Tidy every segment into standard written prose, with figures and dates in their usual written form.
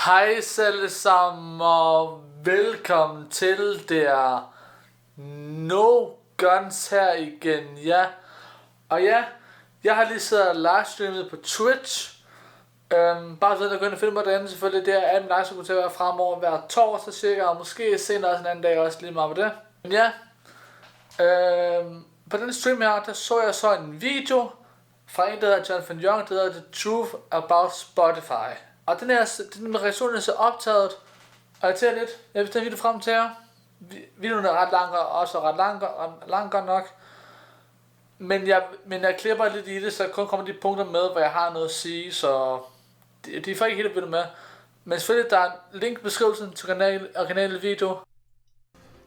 Hej alle sammen og velkommen til. Det er NoGunz her igen, ja. Og ja, jeg har lige siddet og livestreamet på Twitch. Bare så at gå ind og finde mig derinde selvfølgelig. Det er alle mine livestream til at være fremover hver torsdag cirka, og måske senere også en anden dag også lige meget på det. Men ja, på den stream her, der så jeg så en video fra en, der hedder Jonathan Young, der hedder The Truth About Spotify. Og den reaktion er så optaget, og jeg tænker lidt, jeg vil tage en video frem til jer. Videoen er ret lang, og også ret lang godt nok. Men jeg klipper lidt i det, så kun kommer de punkter med, hvor jeg har noget at sige, så de får ikke helt vildt med. Men selvfølgelig, der er en link i beskrivelsen til originale video.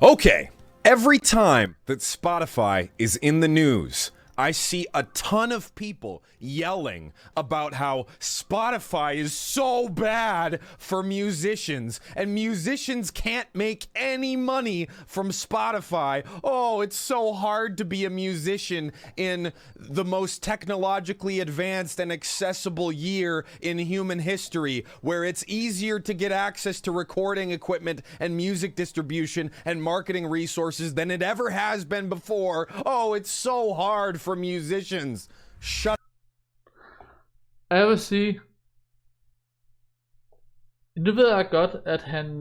Okay, every time that Spotify is in the news, I see a ton of people yelling about how Spotify is so bad for musicians and musicians can't make any money from Spotify. Oh, it's so hard to be a musician in the most technologically advanced and accessible year in human history, where it's easier to get access to recording equipment and music distribution and marketing resources than it ever has been before. Oh, it's so hard for musicians. Shut. Jeg vil sige, nu ved jeg godt, at han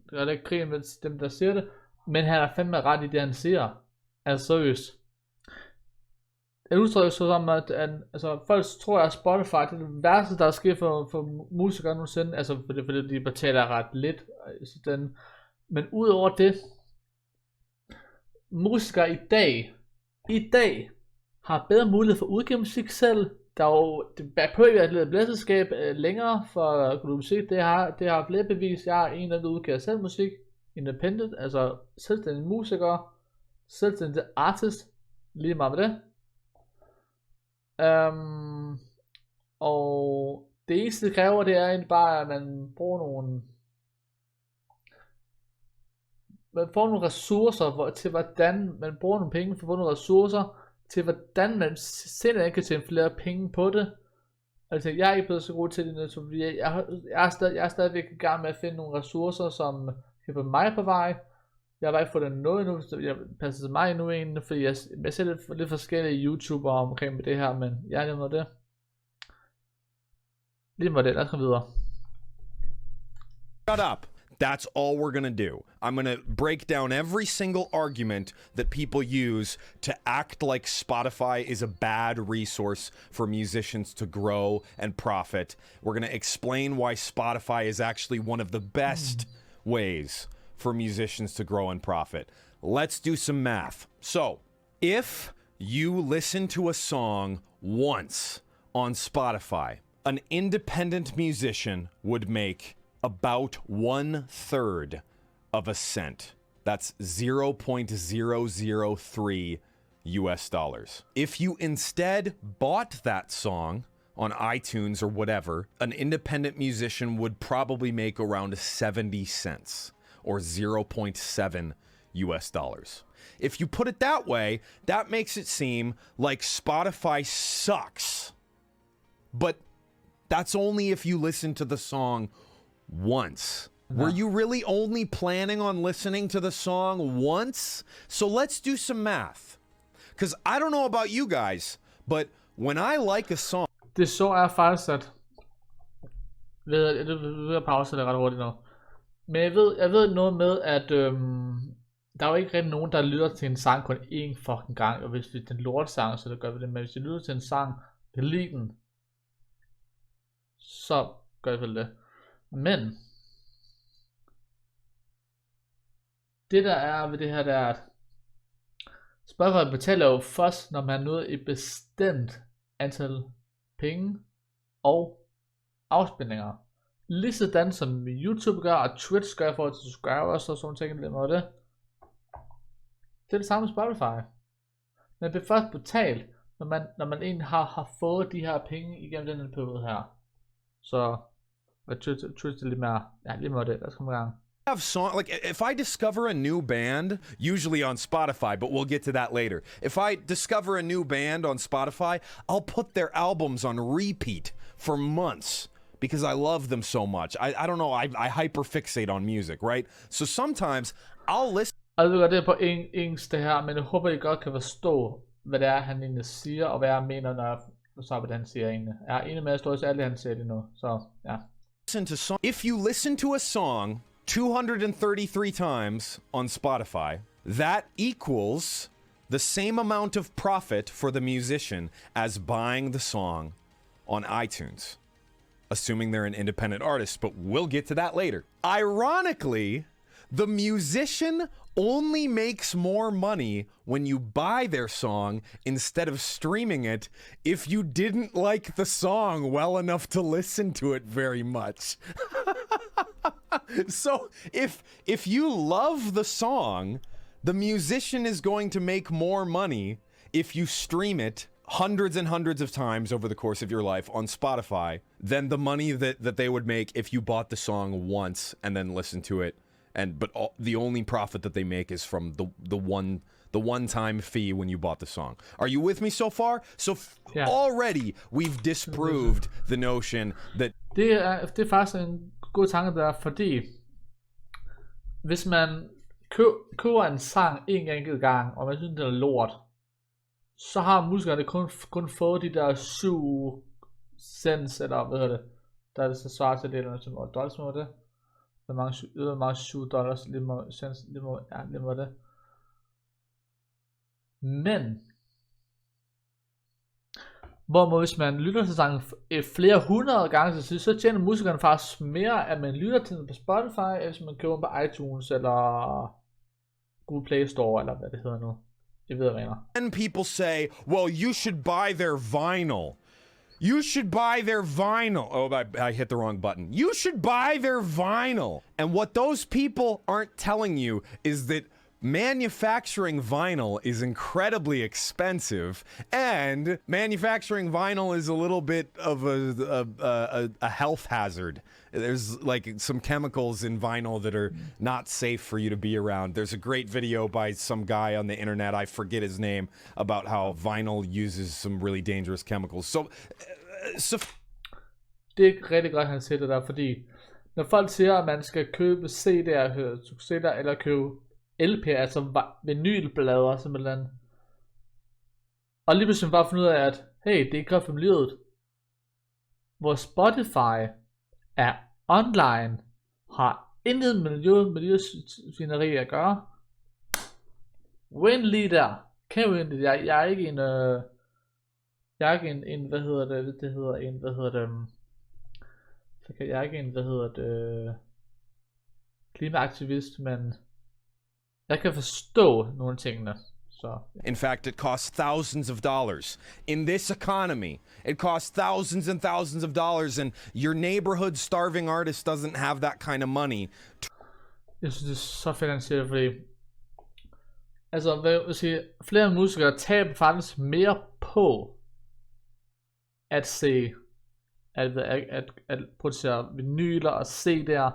gør det krig med dem, der siger det, men han er fandme ret i det, han siger. Altså seriøst. Jeg udtrykker så som, at altså, folk tror, at Spotify det er det værste, der er sket for musikere nogensinde, altså fordi de betaler ret lidt. Men udover det, musikere i dag har bedre mulighed for at udgive musik selv. Der er jo, det behøver ikke at lade blæserskab længere for at kunne musik. Det har flere bevis. Jeg er en af dem, der udgiver selv musik. Independent, altså selvstændig musiker. Selvstændig artist. Lige meget med det. Og det eneste det kræver, det er egentlig bare, at man bruger man får nogle ressourcer til hvordan man bruger nogle penge for at få nogle ressourcer til hvordan man selv kan tjene flere penge på det. Altså jeg er ikke blevet så god til det, så jeg er stadigvæk i gang med at finde nogle ressourcer, som kan få mig på vej. Jeg har bare ikke fået noget endnu, så jeg passer til mig endnu egentlig, fordi jeg ser lidt forskellige YouTubere omkring med det her, men jeg er lige med det. Lige med det, lad os komme videre. Shut up. That's all we're going to do. I'm going to break down every single argument that people use to act like Spotify is a bad resource for musicians to grow and profit. We're going to explain why Spotify is actually one of the best ways for musicians to grow and profit. Let's do some math. So, if you listen to a song once on Spotify, an independent musician would make about 1/3 of a cent. That's 0.003 US dollars. If you instead bought that song on iTunes or whatever, an independent musician would probably make around 70 cents or 0.7 US dollars. If you put it that way, that makes it seem like Spotify sucks. But that's only if you listen to the song once. Were you really only planning on listening to the song once? So let's do some math. Because I don't know about you guys, but when I like a song... Det så er faktisk, at... ved at pause det ret hurtigt nu. Men jeg ved noget med, at der er jo ikke rigtig nogen, der lytter til en sang kun én fucking gang. Og hvis det er en lortsang, så gør vi det. Men hvis de lytter til en sang, kan lide den, så gør vi vel det. Men det der er ved det her, der er, at Spotify betaler jo først, når man nåede et bestemt antal penge og afspilninger. Ligesådan som YouTube gør, og Twitch gør for at subscribers og sådan ting, lidt med det. Det er det samme med Spotify. Man bliver først betalt, når man egentlig har fået de her penge igennem den her periode her. Så Twitch lidt mere, ja, lige med det, lad os komme i gang. Have song like if I discover a new band, usually on Spotify, but we'll get to that later. If I discover a new band on Spotify, I'll put their albums on repeat for months because I love them so much. I don't know, I hyperfixate on music, right? So sometimes I'll listen. Og jeg ved godt, det er på engelsk det her, men jeg håber, I godt kan forstå, hvad det er, han egentlig siger, og hvad jeg mener, når jeg så hvad han siger egentlig. Jeg er enig med at stå til alt det, han siger lige nu, så ja. If you listen to a song 233 times on Spotify, that equals the same amount of profit for the musician as buying the song on iTunes. Assuming they're an independent artist, but we'll get to that later. Ironically, the musician only makes more money when you buy their song instead of streaming it if you didn't like the song well enough to listen to it very much. So if you love the song, the musician is going to make more money if you stream it hundreds and hundreds of times over the course of your life on Spotify than the money that they would make if you bought the song once and then listened to it. The only profit that they make is from the one-time fee when you bought the song. Are you with me so far? So yeah. Already we've disproved the notion that det er faktisk en god tanke der, fordi hvis man køber en sang en enkelt gang, og man synes det er lort, så har musikerne kun fået de der 7 cents, eller hvad hedder det, der er det så svaret til det, eller sådan noget dollars med det. Hvor mange $7 lige må det. Men hvor hvis man lytter til sangen flere 100 gange, så tjener musikerne faktisk mere, at man lytter til den på Spotify, hvis man køber den på iTunes eller Google Play Store, eller hvad det hedder nu. Jeg ved, hvad jeg mener. And people say, well, you should buy their vinyl. You should buy their vinyl. Oh, I hit the wrong button. You should buy their vinyl. And what those people aren't telling you is that manufacturing vinyl is incredibly expensive, and manufacturing vinyl is a little bit of a health hazard. There's like some chemicals in vinyl that are not safe for you to be around. There's a great video by some guy on the internet, I forget his name, about how vinyl uses some really dangerous chemicals. So det er ikke rigtig godt, han siger det der, fordi når folk siger, at man skal købe CD'er eller købe LP, altså vinylplader simpelthen, og lige pludselig bare finde ud af, at hey, det er godt for livet, hvor Spotify er online, har intet miljøsvineri at gøre. Win lige der. Kan jo egentlig, jeg er ikke en klimaaktivist, men jeg kan forstå nogle tingene. So, in fact, it costs thousands of dollars. In this economy, it costs thousands and thousands of dollars, and your neighborhood starving artist doesn't have that kind of money. Jeg synes, det er så finansielt, fordi altså, hvad vil sige, flere musikere taber faktisk mere på at se, at producere vinyler og CD'er,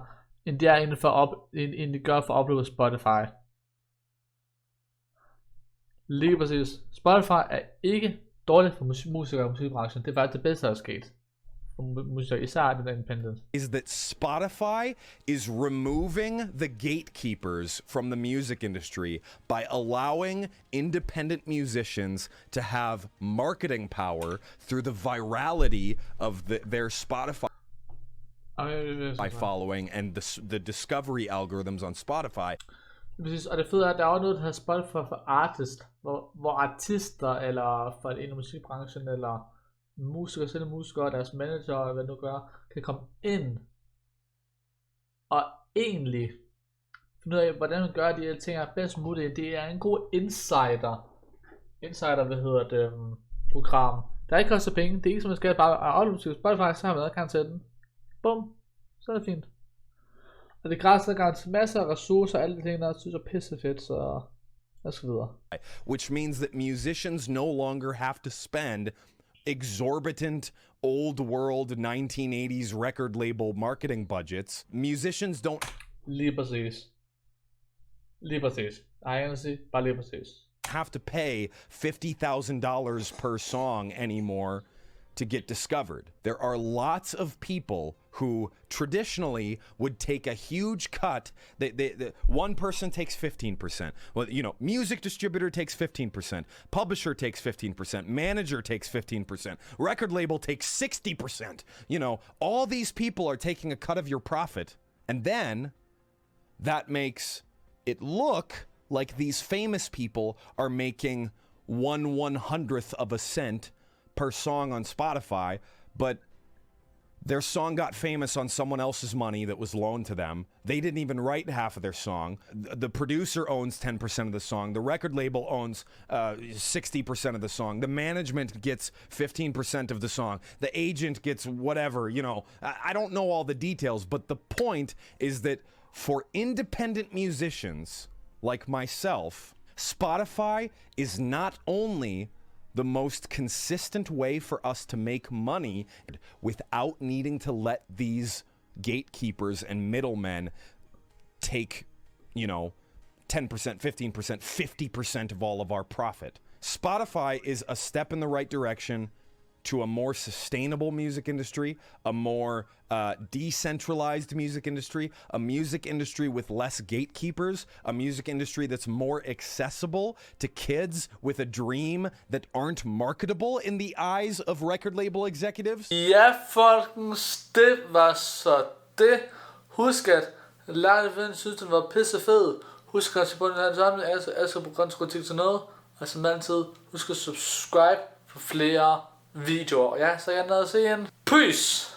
end det er end de gør for at opleve Spotify. Lige præcis. Spotify er ikke dårligt for musikere og musikbranchen. Det er faktisk det bedste, der er sket for musikere, især den independent. Is that Spotify is removing the gatekeepers from the music industry by allowing independent musicians to have marketing power through the virality of their Spotify following and the discovery algorithms on Spotify. Præcis, og det fede er, at der er også noget, der hedder Spotify for artist, hvor artister, eller for en musikbranchen, eller musikere, selv musikere, og deres manager, og hvad nu gør, kan komme ind og egentlig finde ud af, hvordan man gør de her ting bedst muligt. Det er en god program, der ikke koster penge. Det er ikke som man skal bare aflyse Spotify, så har man adgang til den. Bum, så er det fint. Og det gratis adgang til masser af ressourcer, alle de ting, der synes er pissefedt, så lad os videre. Which means that musicians no longer have to spend exorbitant old world 1980s record label marketing budgets. Musicians don't lige præcis. Bare lige præcis. Have to pay $50,000 per song anymore to get discovered. There are lots of people who traditionally would take a huge cut. One person takes 15%. Well, you know, music distributor takes 15%. Publisher takes 15%. Manager takes 15%. Record label takes 60%. You know, all these people are taking a cut of your profit. And then that makes it look like these famous people are making 1/100th of a cent per song on Spotify, but their song got famous on someone else's money that was loaned to them. They didn't even write half of their song. The producer owns 10% of the song. The record label owns 60% of the song. The management gets 15% of the song. The agent gets whatever, you know. I don't know all the details, but the point is that for independent musicians like myself, Spotify is not only the most consistent way for us to make money without needing to let these gatekeepers and middlemen take, you know, 10%, 15%, 50% of all of our profit. Spotify is a step in the right direction to a more sustainable music industry, a more decentralized music industry, a music industry with less gatekeepers, a music industry that's more accessible to kids with a dream that aren't marketable in the eyes of record label executives. Ja, folkens, det var så det. Husk at Davinci synes, den var pissefed. Husk at se på den her samling, altså på grænskritik til noget. Og som altid, husk at subscribe for flere videoer. Ja, så jeg er nede og se igen. Peace!